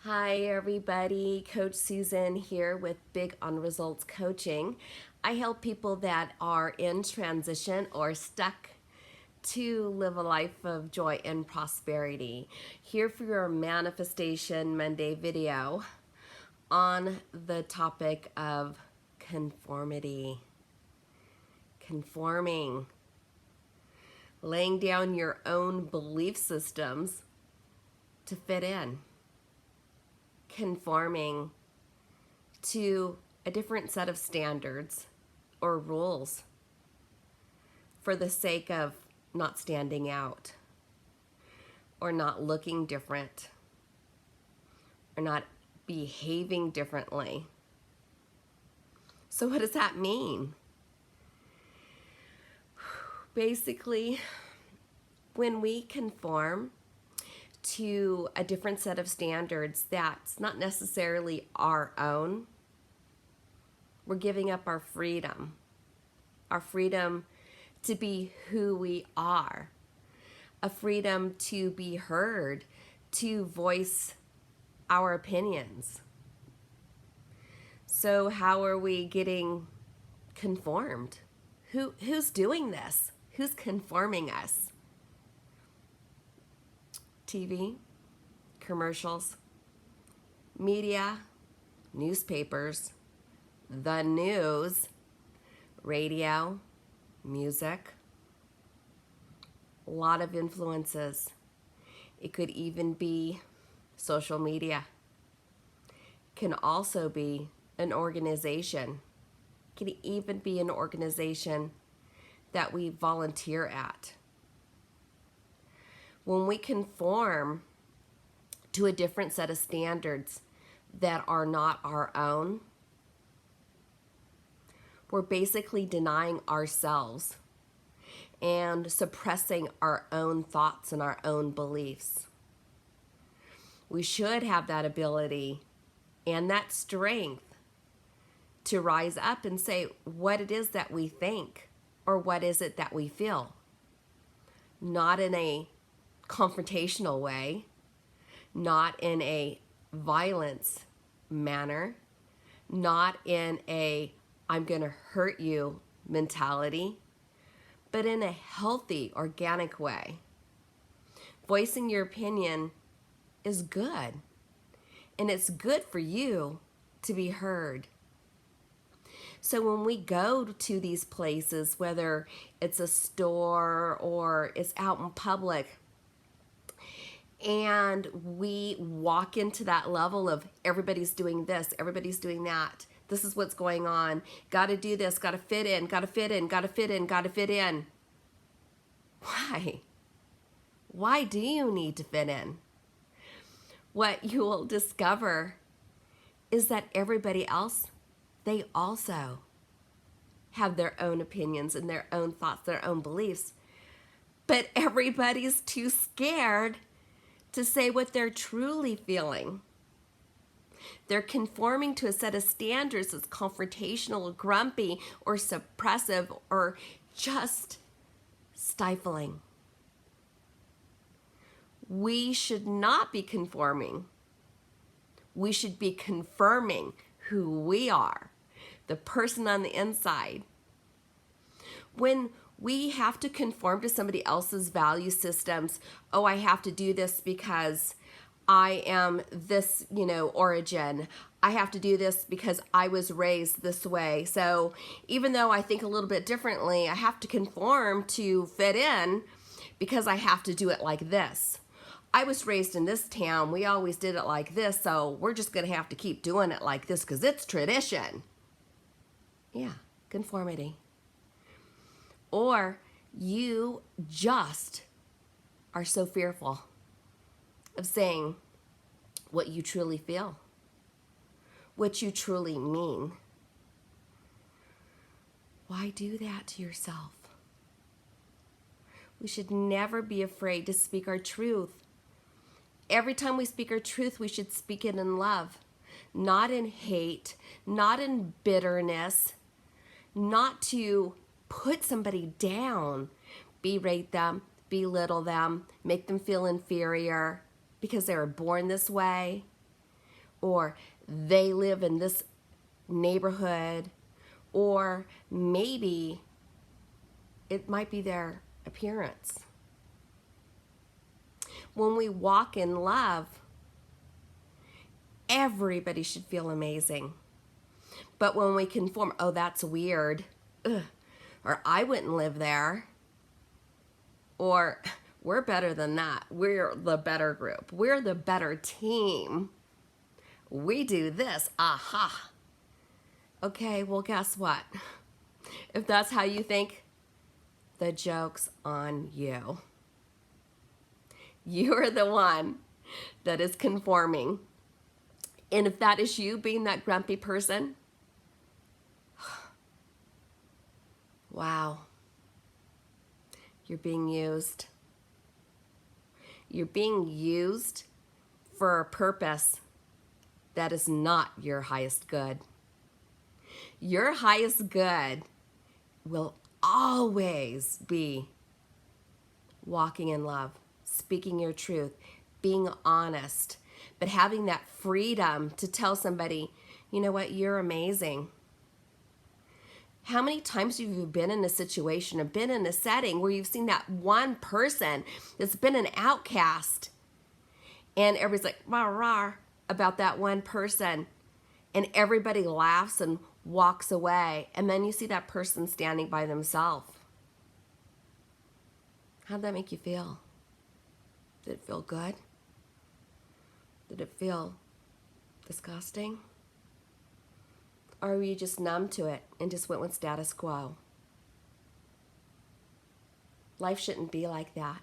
Hi everybody, Coach Susan here with Big on Results Coaching. I help people that are in transition or stuck to live a life of joy and prosperity. Here for your Manifestation Monday video on the topic of conformity. Conforming. Laying down your own belief systems to fit in. Conforming to a different set of standards or rules for the sake of not standing out or not looking different or not behaving differently. So what does that mean? Basically, when we conform to a different set of standards that's not necessarily our own, we're giving up our freedom to be who we are, a freedom to be heard, to voice our opinions. So how are we getting conformed? Who's doing this? Who's conforming us? TV, commercials, media, newspapers, the news, radio, music, a lot of influences. It could even be social media. It can also be an organization. It can even be an organization that we volunteer at. When we conform to a different set of standards that are not our own, we're basically denying ourselves and suppressing our own thoughts and our own beliefs. We should have that ability and that strength to rise up and say what it is that we think or what is it that we feel. Not in a confrontational way, not in a violence manner, not in a I'm going to hurt you mentality, but in a healthy, organic way. Voicing your opinion is good, and it's good for you to be heard. So when we go to these places, whether it's a store or it's out in public, and we walk into that level of everybody's doing this, everybody's doing that, this is what's going on, got to do this, got to fit in, got to fit in, got to fit in, got to fit in. Why? Why do you need to fit in? What you will discover is that everybody else, they also have their own opinions and their own thoughts, their own beliefs. But everybody's too scared to say what they're truly feeling. They're conforming to a set of standards that's confrontational, grumpy, or suppressive, or just stifling. We should not be conforming. We should be confirming who we are, the person on the inside. When we have to conform to somebody else's value systems, oh, I have to do this because I am this, origin. I have to do this because I was raised this way. So even though I think a little bit differently, I have to conform to fit in because I have to do it like this. I was raised in this town. We always did it like this, so we're just going to have to keep doing it like this because it's tradition. Yeah, conformity. Or you just are so fearful of saying what you truly feel, what you truly mean. Why do that to yourself? We should never be afraid to speak our truth. Every time we speak our truth, we should speak it in love, not in hate, not in bitterness, not to put somebody down, berate them, belittle them, make them feel inferior because they were born this way. or they live in this neighborhood, or maybe it might be their appearance. When we walk in love, everybody should feel amazing. But when we conform, oh, that's weird, ugh, or I wouldn't live there, or we're better than that. We're the better group. We're the better team. We do this. Aha. Okay, well, guess what? If that's how you think, the joke's on you. You're the one that is conforming. And if that is you being that grumpy person, wow, you're being used. You're being used for a purpose that is not your highest good. Your highest good will always be walking in love, speaking your truth, being honest, but having that freedom to tell somebody, you know what, you're amazing. How many times have you been in a situation or been in a setting where you've seen that one person that's been an outcast and everybody's like, rah, rah, about that one person, and everybody laughs and walks away, and then you see that person standing by themselves. How'd that make you feel? Did it feel good? Did it feel disgusting? Or were you just numb to it and just went with status quo? Life shouldn't be like that.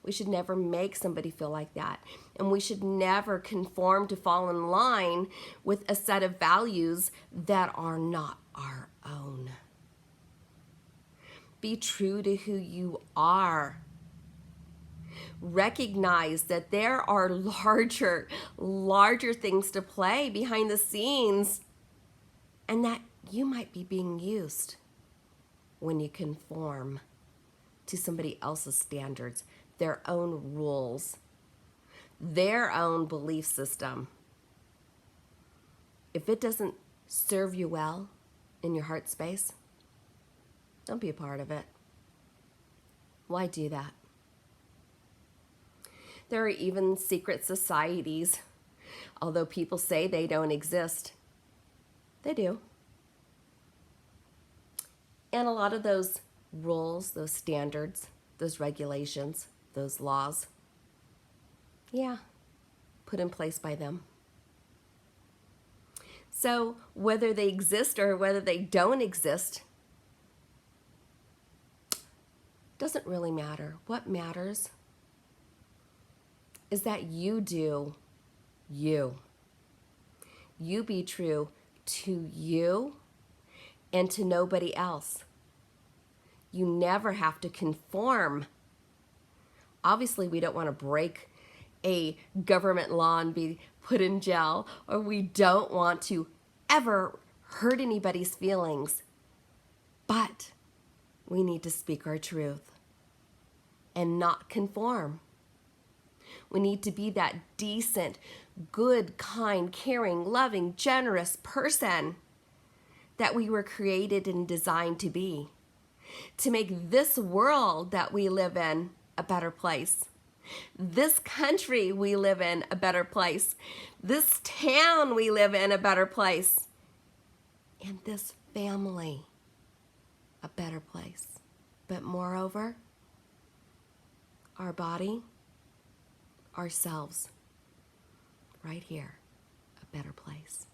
We should never make somebody feel like that. And we should never conform to fall in line with a set of values that are not our own. Be true to who you are. Recognize that there are larger things to play behind the scenes, and that you might be being used when you conform to somebody else's standards, their own rules, their own belief system. If it doesn't serve you well in your heart space, don't be a part of it. Why do that? There are even secret societies, although people say they don't exist. They do. And a lot of those rules, those standards, those regulations, those laws, yeah, put in place by them. So whether they exist or whether they don't exist doesn't really matter. What matters is that you do you. You be true to you and to nobody else. You never have to conform. Obviously, we don't want to break a government law and be put in jail, or we don't want to ever hurt anybody's feelings. But we need to speak our truth and not conform. We need to be that decent, good, kind, caring, loving, generous person that we were created and designed to be, to make this world that we live in a better place, this country we live in a better place, this town we live in a better place, and this family a better place. But moreover, our body, ourselves, right here, a better place.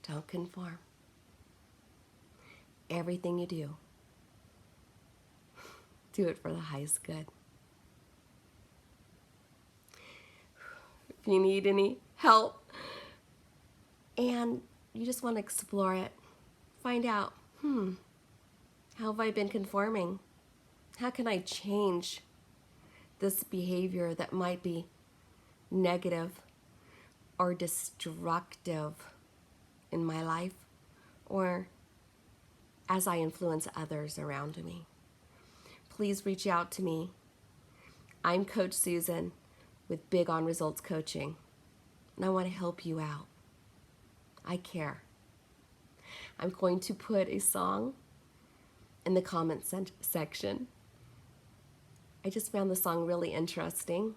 Don't conform. Everything you do, do it for the highest good. If you need any help and you just want to explore it, find out, how have I been conforming? How can I change this behavior that might be negative or destructive in my life, or as I influence others around me? Please reach out to me. I'm Coach Susan. with Big on Results Coaching, and I want to help you out. I care. I'm going to put a song in the comments section. I just found the song really interesting.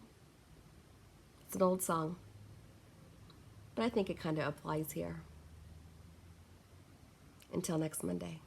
It's an old song, but I think it kind of applies here. Until next Monday.